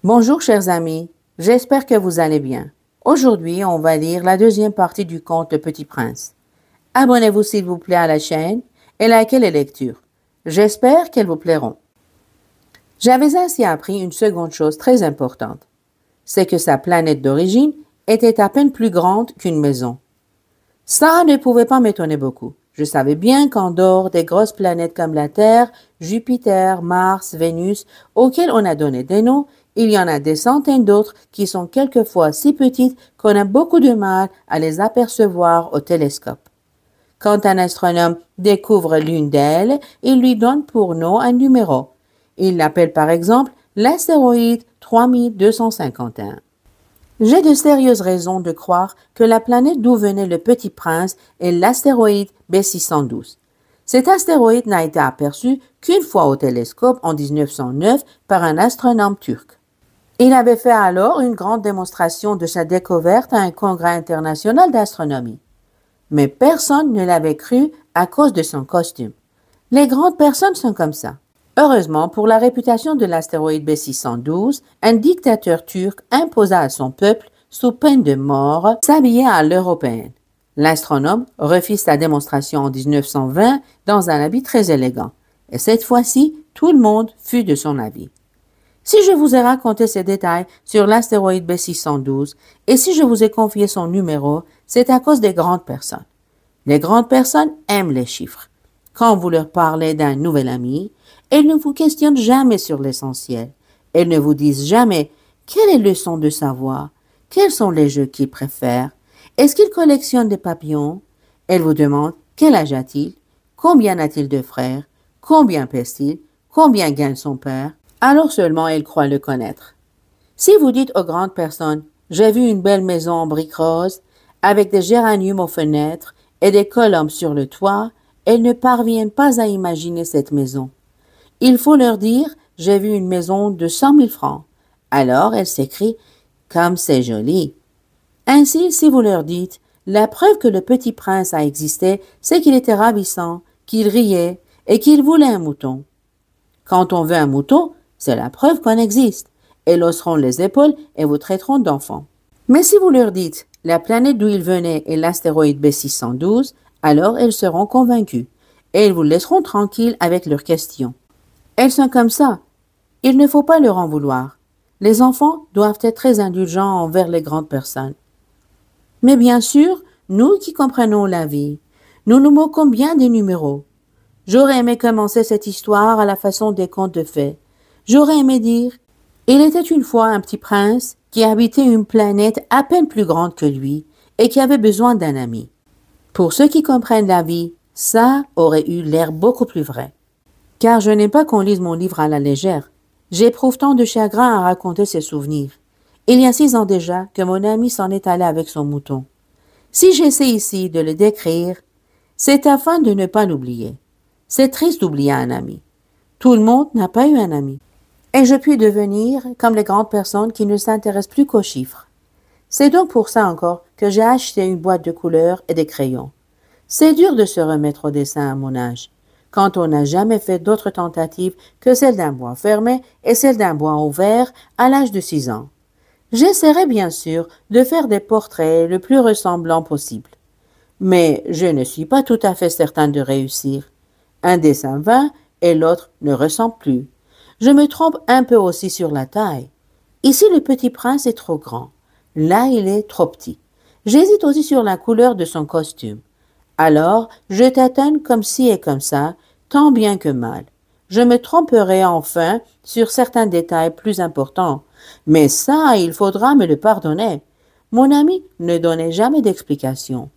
Bonjour chers amis, j'espère que vous allez bien. Aujourd'hui, on va lire la deuxième partie du conte Le Petit Prince. Abonnez-vous s'il vous plaît à la chaîne et likez les lectures. J'espère qu'elles vous plairont. J'avais ainsi appris une seconde chose très importante. C'est que sa planète d'origine était à peine plus grande qu'une maison. Ça ne pouvait pas m'étonner beaucoup. Je savais bien qu'en dehors des grosses planètes comme la Terre, Jupiter, Mars, Vénus, auxquelles on a donné des noms, il y en a des centaines d'autres qui sont quelquefois si petites qu'on a beaucoup de mal à les apercevoir au télescope. Quand un astronome découvre l'une d'elles, il lui donne pour nom un numéro. Il l'appelle par exemple l'astéroïde 3251. J'ai de sérieuses raisons de croire que la planète d'où venait le Petit Prince est l'astéroïde B612. Cet astéroïde n'a été aperçu qu'une fois au télescope en 1909 par un astronome turc. Il avait fait alors une grande démonstration de sa découverte à un congrès international d'astronomie. Mais personne ne l'avait cru à cause de son costume. Les grandes personnes sont comme ça. Heureusement, pour la réputation de l'astéroïde B612, un dictateur turc imposa à son peuple, sous peine de mort, s'habiller à l'européenne. L'astronome refit sa démonstration en 1920 dans un habit très élégant. Et cette fois-ci, tout le monde fut de son avis. Si je vous ai raconté ces détails sur l'astéroïde B612 et si je vous ai confié son numéro, c'est à cause des grandes personnes. Les grandes personnes aiment les chiffres. Quand vous leur parlez d'un nouvel ami, elles ne vous questionnent jamais sur l'essentiel. Elles ne vous disent jamais quelle est le son de sa voix, quels sont les jeux qu'il préfère, est-ce qu'il collectionne des papillons. Elles vous demandent quel âge a-t-il, combien a-t-il de frères, combien pèse-t-il, combien gagne son père. Alors seulement elles croient le connaître. Si vous dites aux grandes personnes « J'ai vu une belle maison en briques roses, avec des géraniums aux fenêtres et des colombes sur le toit », elles ne parviennent pas à imaginer cette maison. Il faut leur dire « J'ai vu une maison de 100 000 francs ». Alors elles s'écrient « Comme c'est joli ». Ainsi, si vous leur dites « La preuve que le petit prince a existé, c'est qu'il était ravissant, qu'il riait et qu'il voulait un mouton ». Quand on veut un mouton, c'est la preuve qu'on existe. Elles hausseront les épaules et vous traiteront d'enfant. Mais si vous leur dites « La planète d'où il venait est l'astéroïde B612 », alors elles seront convaincues et elles vous laisseront tranquille avec leurs questions. Elles sont comme ça. Il ne faut pas leur en vouloir. Les enfants doivent être très indulgents envers les grandes personnes. Mais bien sûr, nous qui comprenons la vie, nous nous moquons bien des numéros. J'aurais aimé commencer cette histoire à la façon des contes de fées. J'aurais aimé dire « Il était une fois un petit prince qui habitait une planète à peine plus grande que lui et qui avait besoin d'un ami. » Pour ceux qui comprennent la vie, ça aurait eu l'air beaucoup plus vrai. Car je n'aime pas qu'on lise mon livre à la légère. J'éprouve tant de chagrin à raconter ces souvenirs. Il y a 6 ans déjà que mon ami s'en est allé avec son mouton. Si j'essaie ici de le décrire, c'est afin de ne pas l'oublier. C'est triste d'oublier un ami. Tout le monde n'a pas eu un ami. Et je puis devenir comme les grandes personnes qui ne s'intéressent plus qu'aux chiffres. C'est donc pour ça encore que j'ai acheté une boîte de couleurs et des crayons. C'est dur de se remettre au dessin à mon âge, quand on n'a jamais fait d'autres tentatives que celle d'un bois fermé et celle d'un bois ouvert à l'âge de 6 ans. J'essaierai bien sûr de faire des portraits le plus ressemblants possible. Mais je ne suis pas tout à fait certain de réussir. Un dessin va et l'autre ne ressemble plus. Je me trompe un peu aussi sur la taille. Ici, le petit prince est trop grand. Là, il est trop petit. J'hésite aussi sur la couleur de son costume. Alors, je tâtonne comme ci et comme ça, tant bien que mal. Je me tromperai enfin sur certains détails plus importants. Mais ça, il faudra me le pardonner. Mon ami ne donnait jamais d'explication.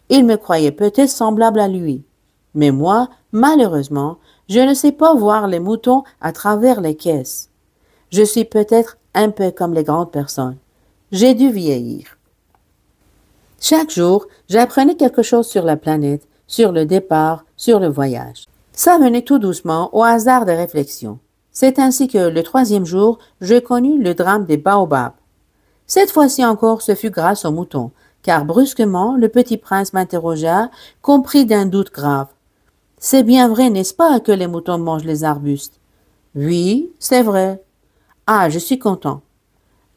Il me croyait peut-être semblable à lui. Mais moi, malheureusement, je ne sais pas voir les moutons à travers les caisses. Je suis peut-être un peu comme les grandes personnes. J'ai dû vieillir. Chaque jour, j'apprenais quelque chose sur la planète, sur le départ, sur le voyage. Ça venait tout doucement, au hasard des réflexions. C'est ainsi que, le 3e jour, je connus le drame des baobabs. Cette fois-ci encore, ce fut grâce aux moutons, car brusquement, le petit prince m'interrogea, compris d'un doute grave. « C'est bien vrai, n'est-ce pas, que les moutons mangent les arbustes ?»« Oui, c'est vrai. »« Ah, je suis content.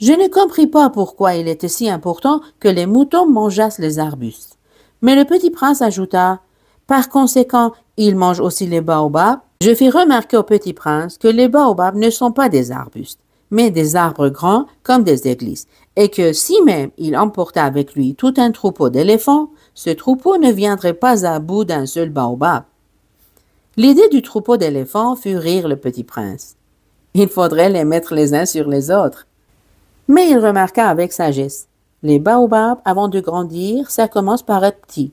Je ne compris pas pourquoi il était si important que les moutons mangeassent les arbustes. Mais le petit prince ajouta, « Par conséquent, ils mangent aussi les baobabs. » Je fis remarquer au petit prince que les baobabs ne sont pas des arbustes, mais des arbres grands comme des églises, et que si même il emportait avec lui tout un troupeau d'éléphants, ce troupeau ne viendrait pas à bout d'un seul baobab. L'idée du troupeau d'éléphants fit rire le petit prince. Il faudrait les mettre les uns sur les autres. Mais il remarqua avec sagesse. Les baobabs, avant de grandir, ça commence par être petit.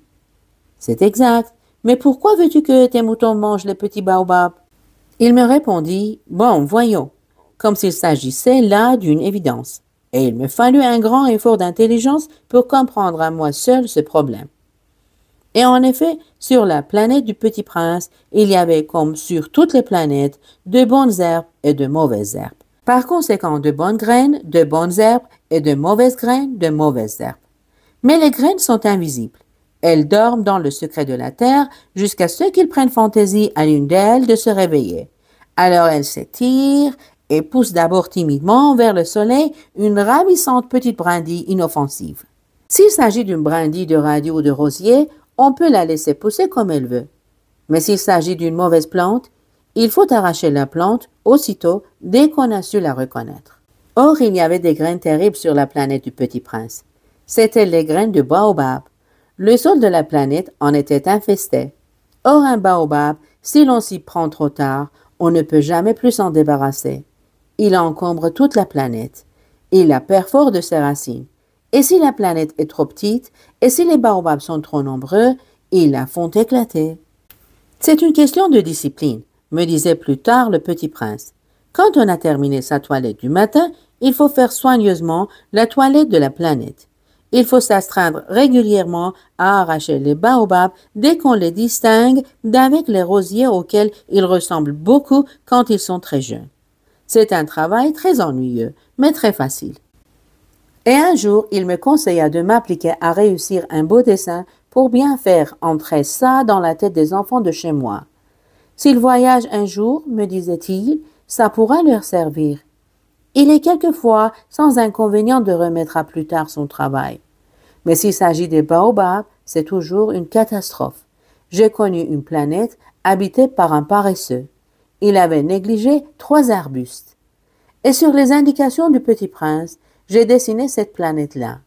C'est exact. Mais pourquoi veux-tu que tes moutons mangent les petits baobabs? Il me répondit, bon, voyons, comme s'il s'agissait là d'une évidence. Et il me fallut un grand effort d'intelligence pour comprendre à moi seul ce problème. Et en effet, sur la planète du Petit Prince, il y avait, comme sur toutes les planètes, de bonnes herbes et de mauvaises herbes. Par conséquent, de bonnes graines, de bonnes herbes et de mauvaises graines, de mauvaises herbes. Mais les graines sont invisibles. Elles dorment dans le secret de la terre jusqu'à ce qu'ils prennent fantaisie à l'une d'elles de se réveiller. Alors elles s'étirent et poussent d'abord timidement vers le soleil une ravissante petite brindille inoffensive. S'il s'agit d'une brindille de radis ou de rosier, on peut la laisser pousser comme elle veut. Mais s'il s'agit d'une mauvaise plante, il faut arracher la plante aussitôt dès qu'on a su la reconnaître. Or, il y avait des graines terribles sur la planète du Petit Prince. C'étaient les graines de baobab. Le sol de la planète en était infesté. Or, un baobab, si l'on s'y prend trop tard, on ne peut jamais plus s'en débarrasser. Il encombre toute la planète. Il la perfore de ses racines. Et si la planète est trop petite, et si les baobabs sont trop nombreux, ils la font éclater. C'est une question de discipline, me disait plus tard le petit prince. Quand on a terminé sa toilette du matin, il faut faire soigneusement la toilette de la planète. Il faut s'astreindre régulièrement à arracher les baobabs dès qu'on les distingue d'avec les rosiers auxquels ils ressemblent beaucoup quand ils sont très jeunes. C'est un travail très ennuyeux, mais très facile. Et un jour, il me conseilla de m'appliquer à réussir un beau dessin pour bien faire entrer ça dans la tête des enfants de chez moi. S'ils voyagent un jour, me disait-il, ça pourra leur servir. Il est quelquefois sans inconvénient de remettre à plus tard son travail. Mais s'il s'agit des baobabs, c'est toujours une catastrophe. J'ai connu une planète habitée par un paresseux. Il avait négligé 3 arbustes. Et sur les indications du petit prince, j'ai dessiné cette planète-là.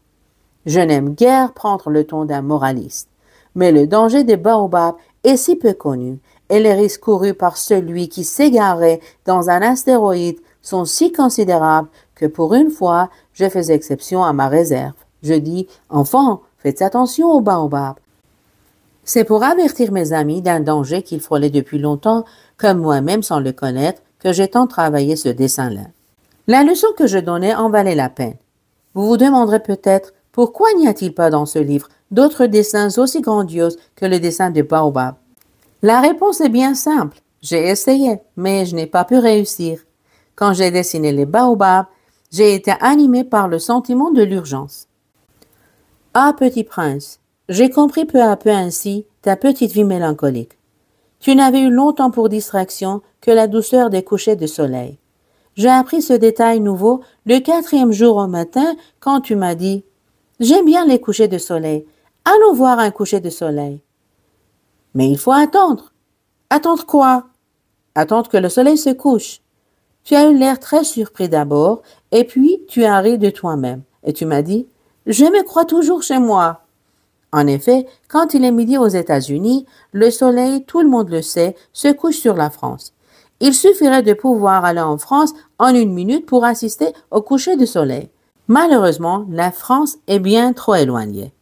Je n'aime guère prendre le ton d'un moraliste, mais le danger des baobabs est si peu connu et les risques courus par celui qui s'égarerait dans un astéroïde sont si considérables que pour une fois, je fais exception à ma réserve. Je dis, enfants, faites attention aux baobabs. C'est pour avertir mes amis d'un danger qu'ils frôlaient depuis longtemps, comme moi-même sans le connaître, que j'ai tant travaillé ce dessin-là. La leçon que je donnais en valait la peine. Vous vous demanderez peut-être pourquoi n'y a-t-il pas dans ce livre d'autres dessins aussi grandioses que le dessin de baobab. La réponse est bien simple. J'ai essayé, mais je n'ai pas pu réussir. Quand j'ai dessiné les baobabs, j'ai été animé par le sentiment de l'urgence. Ah, petit prince, j'ai compris peu à peu ainsi ta petite vie mélancolique. Tu n'avais eu longtemps pour distraction que la douceur des couchers de soleil. J'ai appris ce détail nouveau le 4e jour au matin quand tu m'as dit « J'aime bien les couchers de soleil. Allons voir un coucher de soleil. » Mais il faut attendre. Attendre quoi? Attendre que le soleil se couche. Tu as eu l'air très surpris d'abord, et puis tu as ri de toi-même, et tu m'as dit « Je me crois toujours chez moi. » En effet, quand il est midi aux États-Unis, le soleil, tout le monde le sait, se couche sur la France. Il suffirait de pouvoir aller en France en 1 minute pour assister au coucher du soleil. Malheureusement, la France est bien trop éloignée.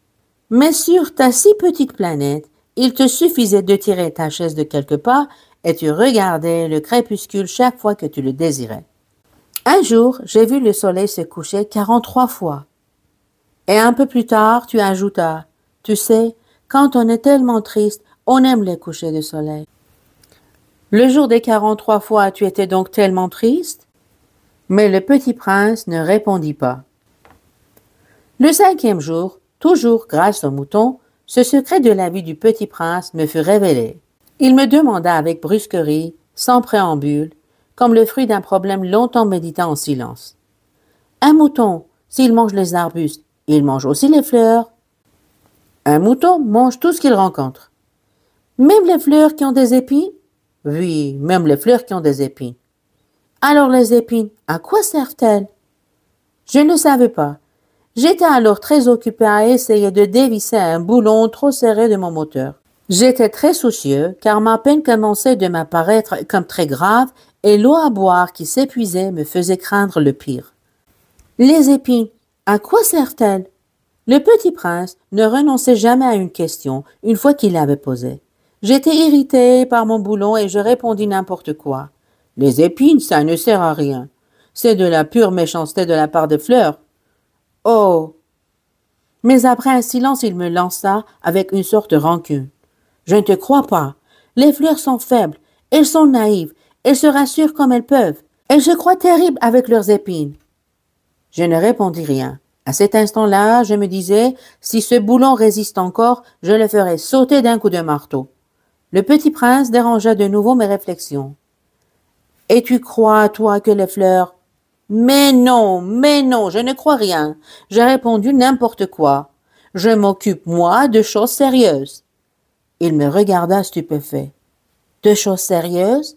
Mais sur ta si petite planète, il te suffisait de tirer ta chaise de quelque part et tu regardais le crépuscule chaque fois que tu le désirais. Un jour, j'ai vu le soleil se coucher 43 fois. Et un peu plus tard, tu ajoutas, « Tu sais, quand on est tellement triste, on aime les couchers de soleil. » Le jour des 43 fois, tu étais donc tellement triste? Mais le petit prince ne répondit pas. Le 5e jour, toujours grâce au mouton, ce secret de la vie du petit prince me fut révélé. Il me demanda avec brusquerie, sans préambule, comme le fruit d'un problème longtemps médité en silence. Un mouton, s'il mange les arbustes, il mange aussi les fleurs. Un mouton mange tout ce qu'il rencontre. Même les fleurs qui ont des épines? Oui, même les fleurs qui ont des épines. Alors les épines, à quoi servent-elles? Je ne savais pas. J'étais alors très occupé à essayer de dévisser un boulon trop serré de mon moteur. J'étais très soucieux car ma peine commençait de m'apparaître comme très grave et l'eau à boire qui s'épuisait me faisait craindre le pire. Les épines, à quoi servent-elles? Le petit prince ne renonçait jamais à une question une fois qu'il l'avait posée. J'étais irrité par mon boulon et je répondis n'importe quoi. Les épines, ça ne sert à rien. C'est de la pure méchanceté de la part des fleurs. Oh! Mais après un silence, il me lança avec une sorte de rancune. Je ne te crois pas. Les fleurs sont faibles, elles sont naïves, elles se rassurent comme elles peuvent. Elles se croient terribles avec leurs épines. Je ne répondis rien. À cet instant-là, je me disais, si ce boulon résiste encore, je le ferai sauter d'un coup de marteau. Le petit prince dérangea de nouveau mes réflexions. Et tu crois, toi, que les fleurs... Mais non, je ne crois rien. J'ai répondu n'importe quoi. Je m'occupe, moi, de choses sérieuses. Il me regarda stupéfait. De choses sérieuses?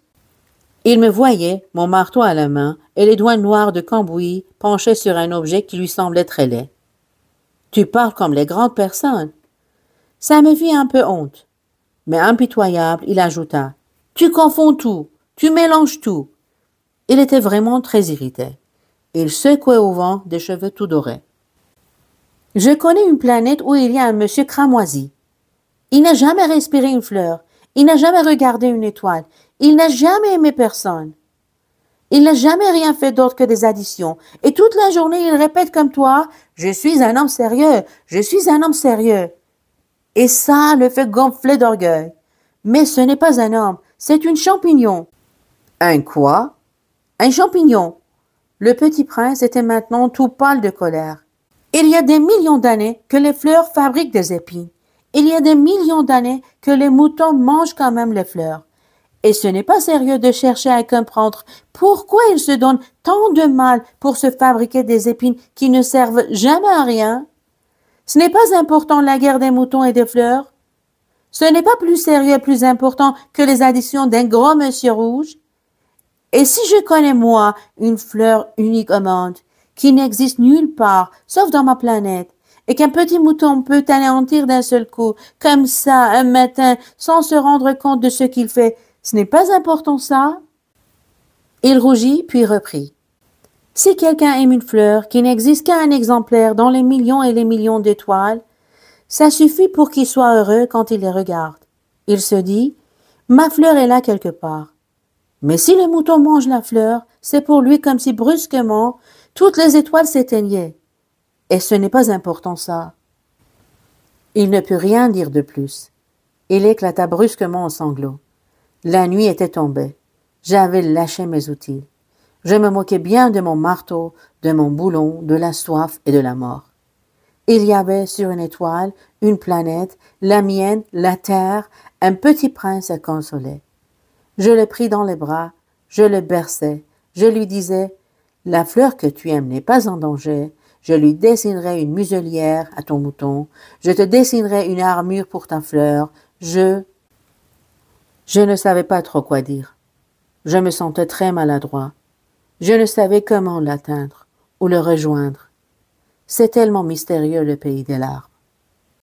Il me voyait, mon marteau à la main, et les doigts noirs de cambouis penchés sur un objet qui lui semblait très laid. Tu parles comme les grandes personnes. Ça me fit un peu honte. Mais impitoyable, il ajouta. Tu confonds tout, tu mélanges tout. Il était vraiment très irrité. Il secouait au vent des cheveux tout dorés. Je connais une planète où il y a un monsieur cramoisi. Il n'a jamais respiré une fleur. Il n'a jamais regardé une étoile. Il n'a jamais aimé personne. Il n'a jamais rien fait d'autre que des additions. Et toute la journée, il répète comme toi, « Je suis un homme sérieux, je suis un homme sérieux. » Et ça le fait gonfler d'orgueil. Mais ce n'est pas un homme, c'est une champignon. Un quoi? Un champignon. Le petit prince était maintenant tout pâle de colère. Il y a des millions d'années que les fleurs fabriquent des épines. Il y a des millions d'années que les moutons mangent quand même les fleurs. Et ce n'est pas sérieux de chercher à comprendre pourquoi ils se donnent tant de mal pour se fabriquer des épines qui ne servent jamais à rien. Ce n'est pas important la guerre des moutons et des fleurs. Ce n'est pas plus sérieux et plus important que les additions d'un gros monsieur rouge. Et si je connais, moi, une fleur unique au monde, qui n'existe nulle part, sauf dans ma planète, et qu'un petit mouton peut anéantir d'un seul coup, comme ça, un matin, sans se rendre compte de ce qu'il fait, ce n'est pas important ça? Il rougit, puis reprit. Si quelqu'un aime une fleur qui n'existe qu'un exemplaire dans les millions et les millions d'étoiles, ça suffit pour qu'il soit heureux quand il les regarde. Il se dit, ma fleur est là quelque part. Mais si le mouton mange la fleur, c'est pour lui comme si brusquement toutes les étoiles s'éteignaient. Et ce n'est pas important ça. Il ne put rien dire de plus. Il éclata brusquement en sanglots. La nuit était tombée. J'avais lâché mes outils. Je me moquais bien de mon marteau, de mon boulon, de la soif et de la mort. Il y avait sur une étoile, une planète, la mienne, la terre, un petit prince à consoler. Je le pris dans les bras, je le berçais, je lui disais « La fleur que tu aimes n'est pas en danger, je lui dessinerai une muselière à ton mouton, je te dessinerai une armure pour ta fleur, Je ne savais pas trop quoi dire. Je me sentais très maladroit. Je ne savais comment l'atteindre ou le rejoindre. C'est tellement mystérieux le pays des larmes.